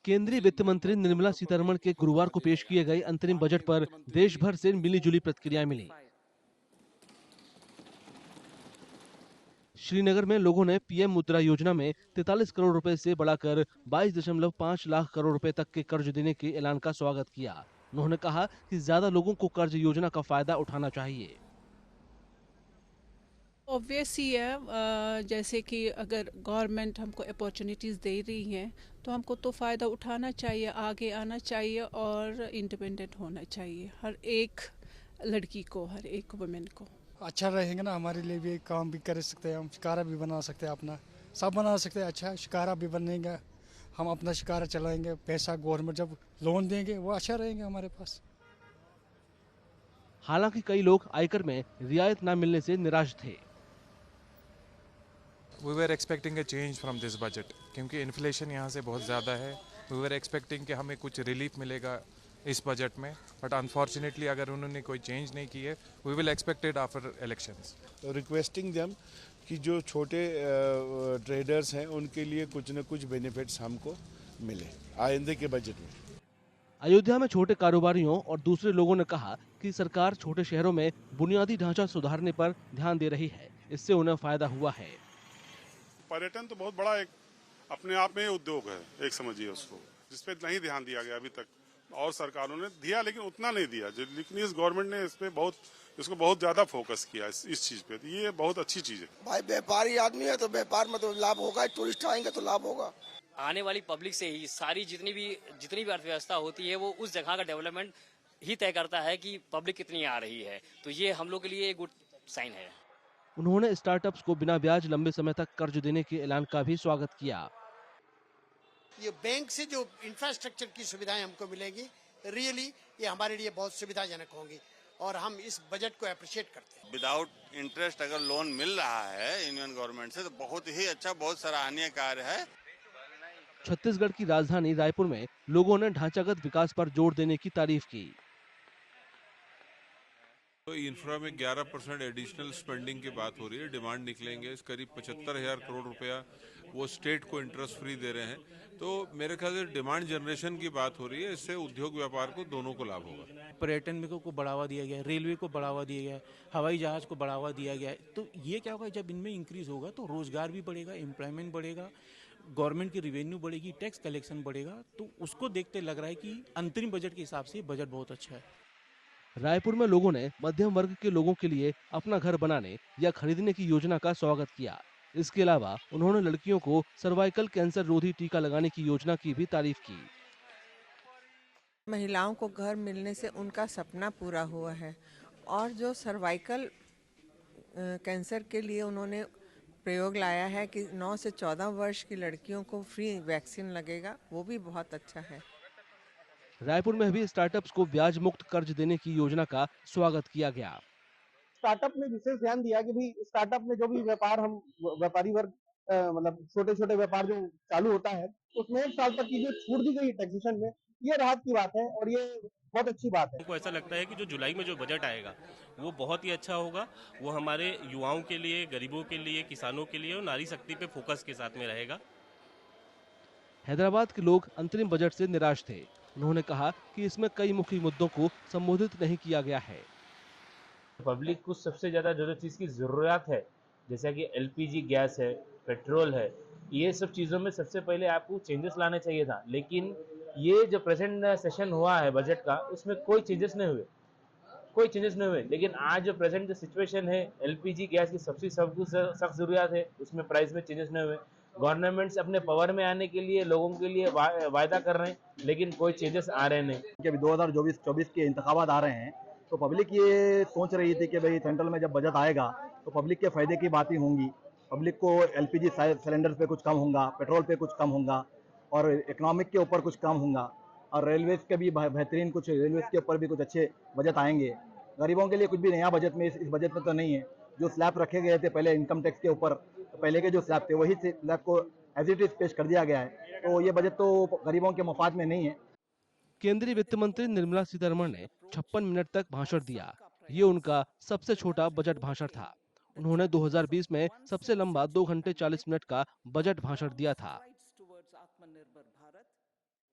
केंद्रीय वित्त मंत्री निर्मला सीतारमण के गुरुवार को पेश किए गए अंतरिम बजट पर देश भर से मिलीजुली प्रतिक्रियाएं मिली। श्रीनगर में लोगों ने पीएम मुद्रा योजना में 43 करोड़ रुपए से बढ़ाकर 22.5 लाख करोड़ रुपए तक के कर्ज देने के ऐलान का स्वागत किया। उन्होंने कहा कि ज्यादा लोगों को कर्ज योजना का फायदा उठाना चाहिए। ऑब्वियस ही है, जैसे कि अगर गवर्नमेंट हमको अपॉर्चुनिटीज़ दे रही है तो हमको तो फ़ायदा उठाना चाहिए, आगे आना चाहिए और इंडिपेंडेंट होना चाहिए हर एक लड़की को, हर एक वुमेन को। अच्छा रहेंगे ना, हमारे लिए भी काम भी कर सकते हैं, हम शिकारा भी बना सकते हैं, अपना सब बना सकते हैं। अच्छा शिकारा भी बनेगा, हम अपना शिकारा चलाएंगे, पैसा गवर्नमेंट जब लोन देंगे वो अच्छा रहेंगे हमारे पास। हालांकि कई लोग आयकर में रियायत न मिलने से निराश थे। We were expecting a change from this budget क्योंकि इन्फ्लेशन यहाँ से बहुत ज़्यादा है। We were expecting कि हमें कुछ रिलीफ मिलेगा इस बजट में, बट अनफॉर्चुनेटली अगर उन्होंने कोई चेंज नहीं की है, we will expect it after elections. Requesting them कि जो छोटे ट्रेडर्स हैं उनके लिए कुछ न कुछ बेनिफिट्स हमको मिले आइंदे के बजट में। अयोध्या में छोटे कारोबारियों और दूसरे लोगों ने कहा कि सरकार छोटे शहरों में बुनियादी ढांचा सुधारने पर ध्यान दे रही है, इससे उन्हें फायदा हुआ है। पर्यटन तो बहुत बड़ा एक अपने आप में उद्योग है, एक समझिए उसको, जिसपे नहीं ध्यान दिया गया अभी तक, और सरकारों ने दिया लेकिन उतना नहीं दिया। लेकिन इस गवर्नमेंट ने इसको बहुत ज्यादा फोकस किया इस चीज पे, ये बहुत अच्छी चीज है। भाई व्यापारी आदमी है तो व्यापार में तो लाभ होगा, टूरिस्ट आएंगे तो लाभ होगा। आने वाली पब्लिक से ही सारी जितनी भी अर्थव्यवस्था होती है वो उस जगह का डेवलपमेंट ही तय करता है कि पब्लिक कितनी आ रही है, तो ये हम लोग के लिए एक गुड साइन है। उन्होंने स्टार्टअप्स को बिना ब्याज लंबे समय तक कर्ज देने के ऐलान का भी स्वागत किया। ये बैंक से जो इंफ्रास्ट्रक्चर की सुविधाएं हमको मिलेंगी, रियली ये हमारे लिए बहुत सुविधाजनक होंगी और हम इस बजट को अप्रिशिएट करते हैं। विदाउट इंटरेस्ट अगर लोन मिल रहा है यूनियन गवर्नमेंट से तो बहुत ही अच्छा, बहुत सराहनीय कार्य है। छत्तीसगढ़ की राजधानी रायपुर में लोगों ने ढांचागत विकास पर जोर देने की तारीफ की। तो इंफ्रा में 11% एडिशनल स्पेंडिंग की बात हो रही है, डिमांड निकलेंगे करीब 75,000 करोड़ रुपया वो स्टेट को इंटरेस्ट फ्री दे रहे हैं, तो मेरे ख्याल से डिमांड जनरेशन की बात हो रही है, इससे उद्योग व्यापार को दोनों को लाभ होगा। पर्यटन को बढ़ावा दिया गया है, रेलवे को बढ़ावा दिया गया है, हवाई जहाज को बढ़ावा दिया गया है, तो ये क्या होगा, जब इनमें इंक्रीज होगा तो रोजगार भी बढ़ेगा, एम्प्लॉयमेंट बढ़ेगा, गवर्नमेंट की रेवेन्यू बढ़ेगी, टैक्स कलेक्शन बढ़ेगा, तो उसको देखते लग रहा है कि अंतरिम बजट के हिसाब से बजट बहुत अच्छा है। रायपुर में लोगों ने मध्यम वर्ग के लोगों के लिए अपना घर बनाने या खरीदने की योजना का स्वागत किया। इसके अलावा उन्होंने लड़कियों को सर्वाइकल कैंसर रोधी टीका लगाने की योजना की भी तारीफ की। महिलाओं को घर मिलने से उनका सपना पूरा हुआ है और जो सर्वाइकल कैंसर के लिए उन्होंने प्रयोग लाया है कि 9 से 14 वर्ष की लड़कियों को फ्री वैक्सीन लगेगा, वो भी बहुत अच्छा है। रायपुर में भी स्टार्टअप्स को ब्याज मुक्त कर्ज देने की योजना का स्वागत किया गया। स्टार्टअप में विशेष ध्यान दिया कि भाई स्टार्टअप में जो भी व्यापार हम व्यापारी वर्ग मतलब छोटे छोटे व्यापार जो चालू होता है उसमें 1 साल तक की जो छूट दी गई टैक्सेशन में, ये राहत की बात है और ये बहुत अच्छी बात है। हमको ऐसा लगता है कि जो जुलाई में जो बजट आएगा वो बहुत ही अच्छा होगा, वो हमारे युवाओं के लिए, गरीबों के लिए, किसानों के लिए और नारी शक्ति पे फोकस के साथ में रहेगा। हैदराबाद के लोग अंतरिम बजट से निराश थे। उन्होंने कहा कि इसमें कई मुख्य मुद्दों को संबोधित नहीं किया गया है। पब्लिक को सबसे ज्यादा जो चीज की जरूरत है, जैसा कि एलपीजी गैस है, पेट्रोल है, ये सब चीजों में सबसे पहले आपको चेंजेस लाने चाहिए था, लेकिन ये जो प्रेजेंट सेशन हुआ है बजट का, उसमें कोई चेंजेस नहीं हुए। लेकिन आज जो प्रेजेंट जो सिचुएशन है, एलपीजी गैस की सबसे सख्त जरूरत है, उसमें प्राइस में चेंजेस नहीं हुए। गवर्नमेंट्स अपने पावर में आने के लिए लोगों के लिए वायदा कर रहे हैं, लेकिन कोई चेंजेस आ रहे नहीं। अभी 2024 के इंतखाबात आ रहे हैं, तो पब्लिक ये सोच रही थी कि भाई सेंट्रल में जब बजट आएगा तो पब्लिक के फायदे की बातें होंगी, पब्लिक को एलपीजी सिलेंडर पे कुछ कम होगा, पेट्रोल पे कुछ कम होगा और इकोनॉमिक के ऊपर कुछ कम होगा, और रेलवेज के भी बेहतरीन कुछ रेलवेज के ऊपर भी कुछ अच्छे बजट आएंगे। गरीबों के लिए कुछ भी नया बजट में इस बजट में तो नहीं है। जो स्लैब रखे गए थे पहले इनकम टैक्स के ऊपर, पहले के जो स्लैब थे वही स्लैब को एज इट इज पेश कर दिया गया है, तो ये बजट तो गरीबों के मफाद में नहीं है। केंद्रीय वित्त मंत्री निर्मला सीतारमण ने 56 मिनट तक भाषण दिया। ये उनका सबसे छोटा बजट भाषण था। उन्होंने 2020 में सबसे लंबा 2 घंटे 40 मिनट का बजट भाषण दिया था। आत्मनिर्भर भारत।